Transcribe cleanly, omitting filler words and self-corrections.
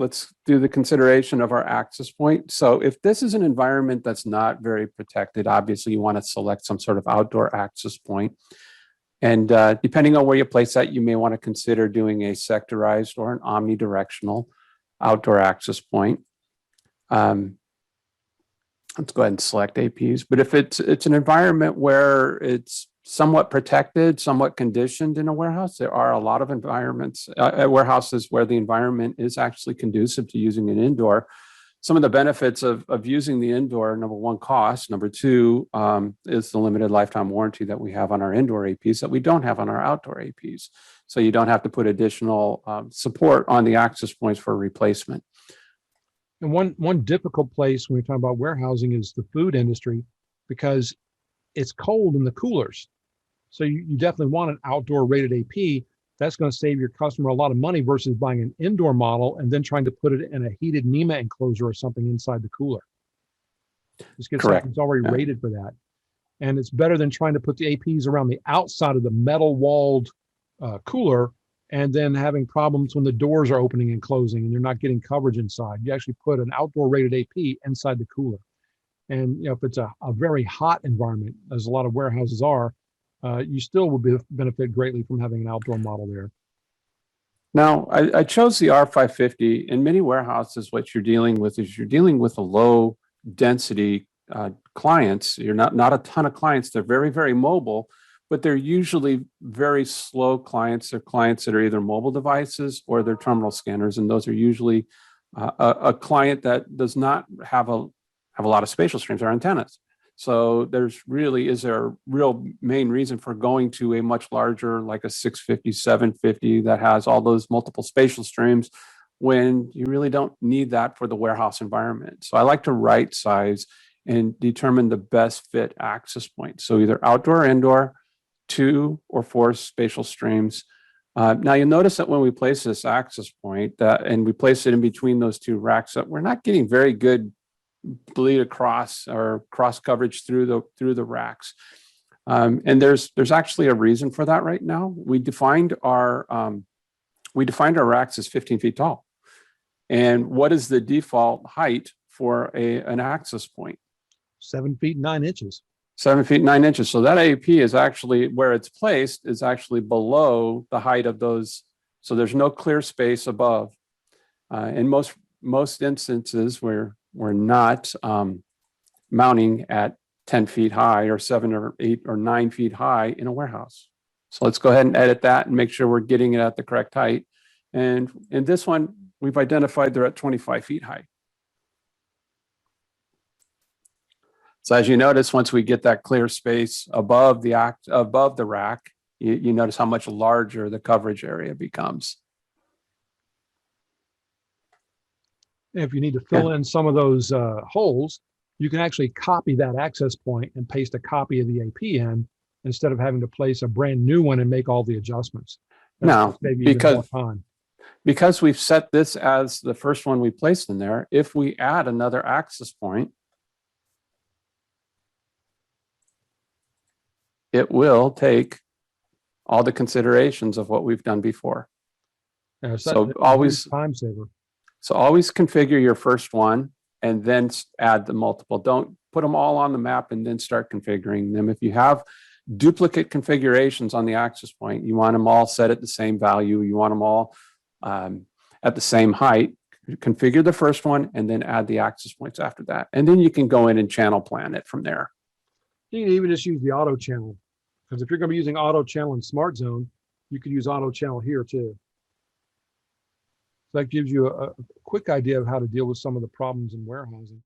let's do the consideration of our access point. So if this is an environment that's not very protected, obviously you want to select some sort of outdoor access point. And depending on where you place that, you may want to consider doing a sectorized or an omnidirectional outdoor access point. Let's go ahead and select APs. But if it's an environment where it's somewhat protected, somewhat conditioned in a warehouse, there are a lot of environments at warehouses where the environment is actually conducive to using an indoor. Some of the benefits of using the indoor: number one, cost; number two, is the limited lifetime warranty that we have on our indoor APs that we don't have on our outdoor APs. So you don't have to put additional support on the access points for replacement. And one difficult place when we talk about warehousing is the food industry, because it's cold in the coolers. So you definitely want an outdoor rated AP. That's going to save your customer a lot of money versus buying an indoor model and then trying to put it in a heated NEMA enclosure or something inside the cooler. Just get something that's already rated for that. And it's better than trying to put the APs around the outside of the metal walled cooler and then having problems when the doors are opening and closing and you're not getting coverage inside. You actually put an outdoor rated AP inside the cooler. And if it's a very hot environment, as a lot of warehouses are, you still will benefit greatly from having an outdoor model there. Now, I chose the R550. In many warehouses, what you're dealing with is you're dealing with a low density clients. You're not a ton of clients. They're very, very mobile, but they're usually very slow clients. They're clients that are either mobile devices or they're terminal scanners. And those are usually a client that does not have a lot of spatial streams or antennas. So is there a real main reason for going to a much larger, like a 650, 750 that has all those multiple spatial streams when you really don't need that for the warehouse environment? So I like to right size and determine the best fit access point. So either outdoor or indoor, 2 or 4 spatial streams. Now you'll notice that when we place this access point and we place it in between those 2 racks, that we're not getting very good bleed across or cross coverage through the racks. And there's actually a reason for that right now. We defined our racks as 15 feet tall. And what is the default height for an access point? 7 feet 9 inches. 7 feet 9 inches. So that AP is actually, where it's placed is actually below the height of those. So there's no clear space above. In most instances, we're not mounting at 10 feet high or 7 or 8 or 9 feet high in a warehouse. So let's go ahead and edit that and make sure we're getting it at the correct height. And in this one, we've identified they're at 25 feet high. So as you notice, once we get that clear space above the rack, you notice how much larger the coverage area becomes. If you need to fill in some of those holes, you can actually copy that access point and paste a copy of the AP in instead of having to place a brand new one and make all the adjustments. Now, because we've set this as the first one we placed in there, if we add another access point, it will take all the considerations of what we've done before. So always time saver. So always configure your first one and then add the multiple. Don't put them all on the map and then start configuring them. If you have duplicate configurations on the access point, you want them all set at the same value. You want them all at the same height. Configure the first one and then add the access points after that. And then you can go in and channel plan it from there. You can even just use the auto channel, because if you're going to be using auto channel in Smart Zone, you could use auto channel here too. So that gives you a quick idea of how to deal with some of the problems in warehousing.